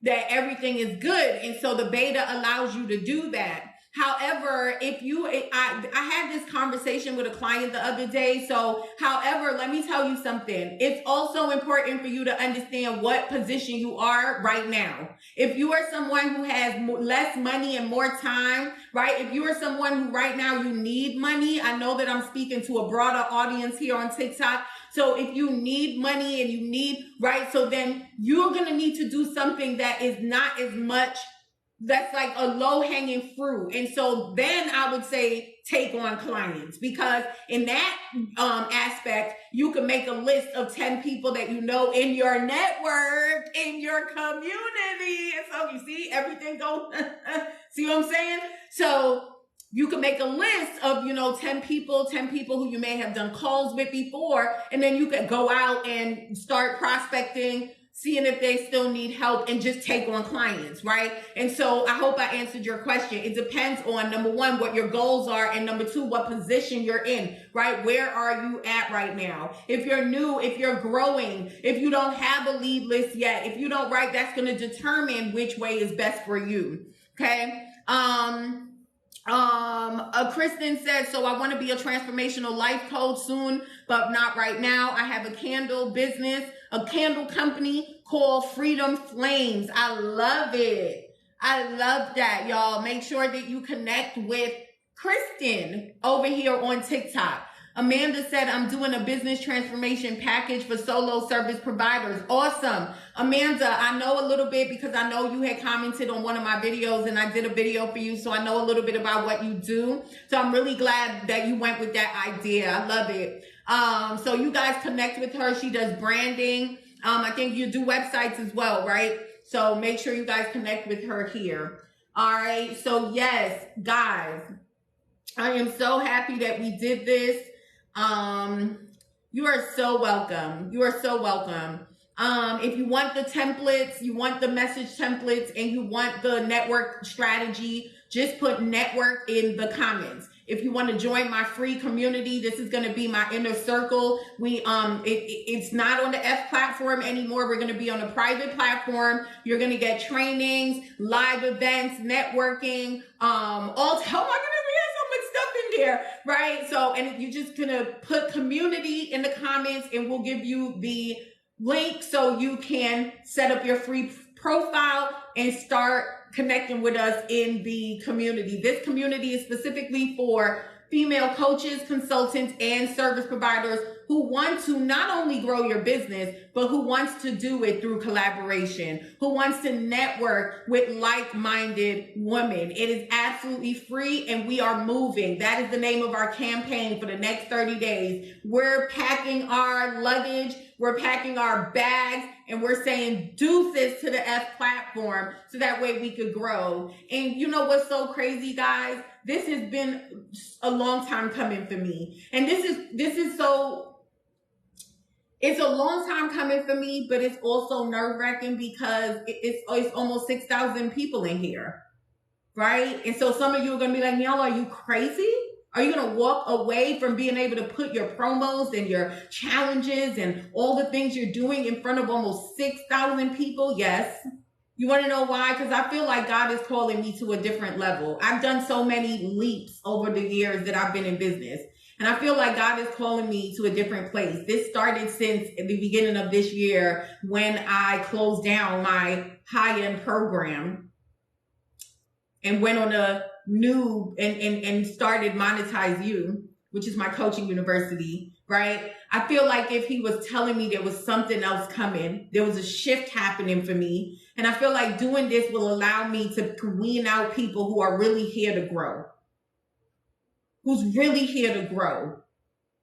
that everything is good. And so the beta allows you to do that. However, I had this conversation with a client the other day. So, however, let me tell you something. It's also important for you to understand what position you are right now. If you are someone who has less money and more time, right? If you are someone who right now you need money, I know that I'm speaking to a broader audience here on TikTok. So if you need money and you need, right? So then you're going to need to do something that is not as much, that's like a low hanging fruit. And so then I would say take on clients, because in that aspect, you can make a list of 10 people that you know in your network, in your community. And so you see everything go, see what I'm saying? So you can make a list of, 10 people who you may have done calls with before, and then you could go out and start prospecting, seeing if they still need help, and just take on clients, right? And so I hope I answered your question. It depends on, number one, what your goals are, and number two, what position you're in, right? Where are you at right now? If you're new, if you're growing, if you don't have a lead list yet, if you don't, right, that's going to determine which way is best for you. Okay. Kristen said, so I want to be a transformational life coach soon, but not right now. I have a candle business, a candle company called Freedom Flames. I love it. I love that, y'all. Make sure that you connect with Kristen over here on TikTok. Amanda said, I'm doing a business transformation package for solo service providers. Awesome. Amanda, I know a little bit because I know you had commented on one of my videos and I did a video for you. So I know a little bit about what you do. So I'm really glad that you went with that idea. I love it. So you guys connect with her. She does branding. I think you do websites as well, right? So make sure you guys connect with her here. All right. So yes, guys, I am so happy that we did this. You are so welcome. You are so welcome. If you want the templates, you want the message templates, and you want the network strategy, just put network in the comments. If you want to join my free community, this is going to be my inner circle. It's not on the F platform anymore. We're going to be on a private platform. You're going to get trainings, live events, networking, oh my goodness, there, right? So, and you're just gonna put community in the comments, and we'll give you the link so you can set up your free profile and start connecting with us in the community. This community is specifically for female coaches, consultants, and service providers who want to not only grow your business, but who wants to do it through collaboration, who wants to network with like-minded women. It is absolutely free, and we are moving. That is the name of our campaign for the next 30 days. We're packing our luggage, we're packing our bags, and we're saying deuces to the F platform so that way we could grow. And you know what's so crazy, guys? This has been a long time coming for me. And it's a long time coming for me, but it's also nerve-wracking because it's almost 6,000 people in here, right? And so some of you are going to be like, Nyala, are you crazy? Are you going to walk away from being able to put your promos and your challenges and all the things you're doing in front of almost 6,000 people? Yes. You want to know why? Because I feel like God is calling me to a different level. I've done so many leaps over the years that I've been in business. And I feel like God is calling me to a different place. This started since the beginning of this year when I closed down my high-end program and went on a new and started Monetize You, which is my coaching university, right? I feel like if he was telling me there was something else coming, there was a shift happening for me. And I feel like doing this will allow me to wean out people who are really here to grow. Who's really here to grow,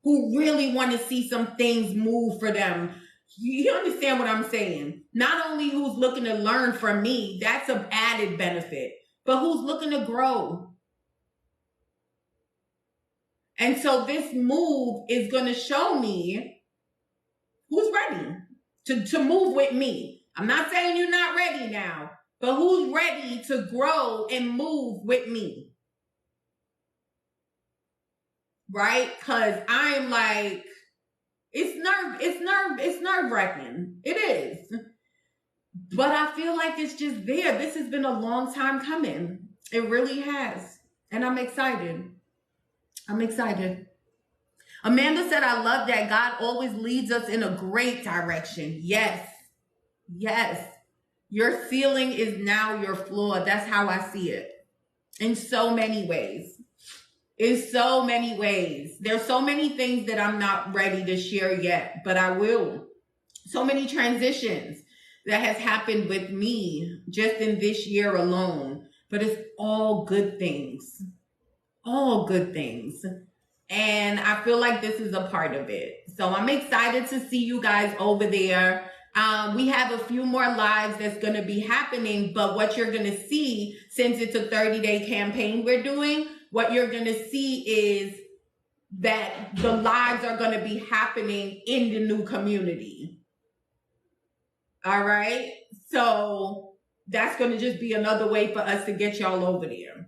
who really want to see some things move for them. You understand what I'm saying? Not only who's looking to learn from me, that's an added benefit, but who's looking to grow. And so this move is going to show me who's ready to move with me. I'm not saying you're not ready now, but who's ready to grow and move with me. Right? Cause I'm like, it's nerve wracking. It is. But I feel like it's just there. This has been a long time coming. It really has. And I'm excited. I'm excited. Amanda said, I love that God always leads us in a great direction. Yes. Yes. Your ceiling is now your floor. That's how I see it. In so many ways. In so many ways. There's so many things that I'm not ready to share yet, but I will. So many transitions that has happened with me just in this year alone. But it's all good things. All good things. And I feel like this is a part of it. So I'm excited to see you guys over there. We have a few more lives that's going to be happening, but what you're going to see, since it's a 30-day campaign we're doing, what you're going to see is that the lives are going to be happening in the new community. All right. So that's going to just be another way for us to get y'all over there.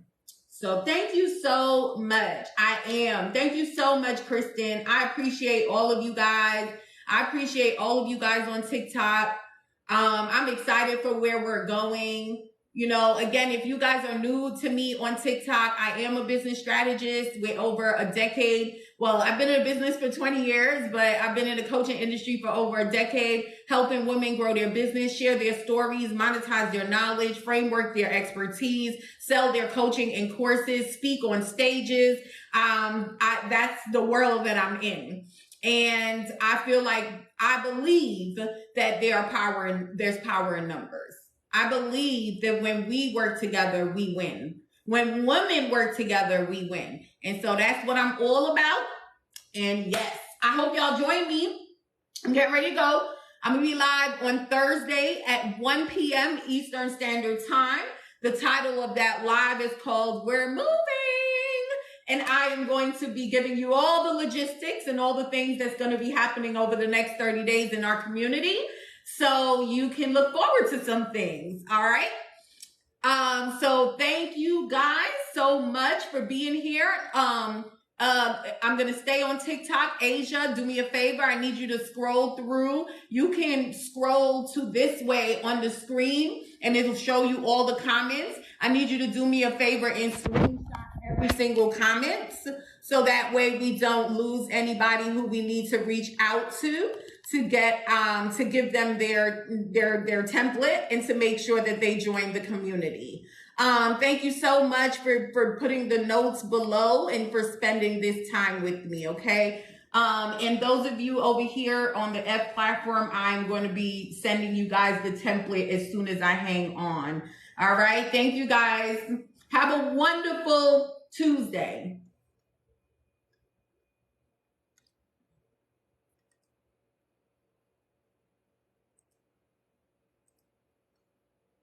So thank you so much. Thank you so much, Kristen. I appreciate all of you guys. I appreciate all of you guys on TikTok. I'm excited for where we're going. You know, again, if you guys are new to me on TikTok, I am a business strategist with over a decade. Well, I've been in business for 20 years, but I've been in the coaching industry for over a decade, helping women grow their business, share their stories, monetize their knowledge, framework their expertise, sell their coaching and courses, speak on stages. That's the world that I'm in. And I feel like I believe that there's power in numbers. I believe that when we work together, we win. When women work together, we win. And so that's what I'm all about. And yes, I hope y'all join me. I'm getting ready to go. I'm going to be live on Thursday at 1 p.m. Eastern Standard Time. The title of that live is called We're Moving. And I am going to be giving you all the logistics and all the things that's going to be happening over the next 30 days in our community. So you can look forward to some things. All right. So thank you guys so much for being here. I'm going to stay on TikTok. Asia, do me a favor. I need you to scroll through. You can scroll to this way on the screen and it'll show you all the comments. I need you to do me a favor and screenshot every single comment so that way we don't lose anybody who we need to reach out to get to give them their template and to make sure that they join the community. Thank you so much for putting the notes below and for spending this time with me. Okay. And those of you over here on the F platform, I'm going to be sending you guys the template as soon as I hang on. All right. Thank you guys. Have a wonderful Tuesday.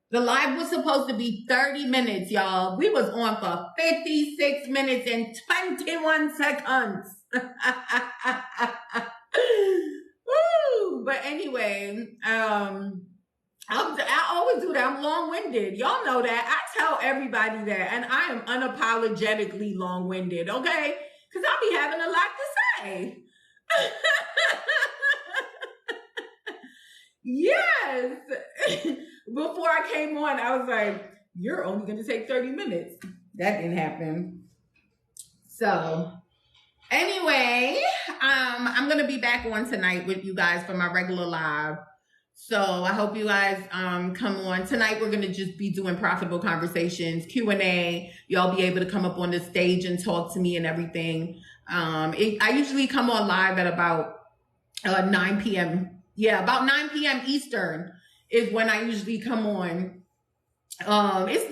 The live was supposed to be 30 minutes, y'all. We was on for 56 minutes and 21 seconds. Woo! But anyway, I always do that. I'm long-winded. Y'all know that. I tell everybody that. And I am unapologetically long-winded, okay? Because I'll be having a lot to say. Yes. Before I came on, I was like, you're only going to take 30 minutes. That didn't happen. So anyway, I'm going to be back on tonight with you guys for my regular live. So I hope you guys come on. Tonight we're going to just be doing profitable conversations, Q&A. Y'all be able to come up on the stage and talk to me and everything. I usually come on live at about 9 p.m. Yeah, about 9 p.m. Eastern is when I usually come on. It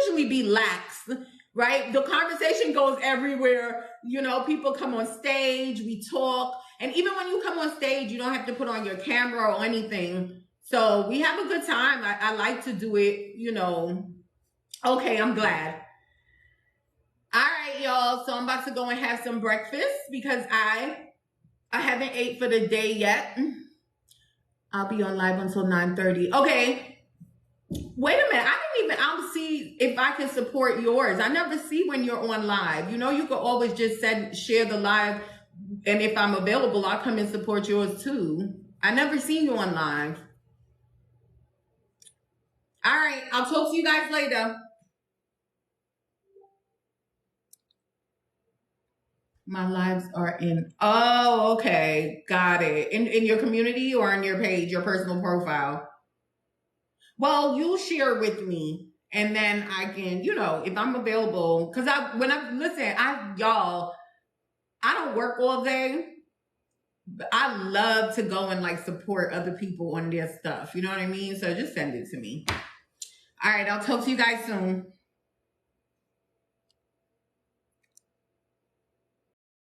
usually be lax, right? The conversation goes everywhere. You know, people come on stage, we talk. And even when you come on stage, you don't have to put on your camera or anything. So we have a good time. I like to do it, you know. Okay, I'm glad. All right, y'all. So I'm about to go and have some breakfast because I haven't ate for the day yet. I'll be on live until 9:30. Okay. Wait a minute. I'll see if I can support yours. I never see when you're on live. You know, you can always just share the live. And if I'm available, I'll come and support yours too. I never seen you on live. All right. I'll talk to you guys later. My lives are in. Oh, okay. Got it. In your community or on your page, your personal profile? Well, you share with me and then I can, if I'm available. Cause y'all, I don't work all day, but I love to go and like support other people on their stuff. You know what I mean? So just send it to me. All right. I'll talk to you guys soon.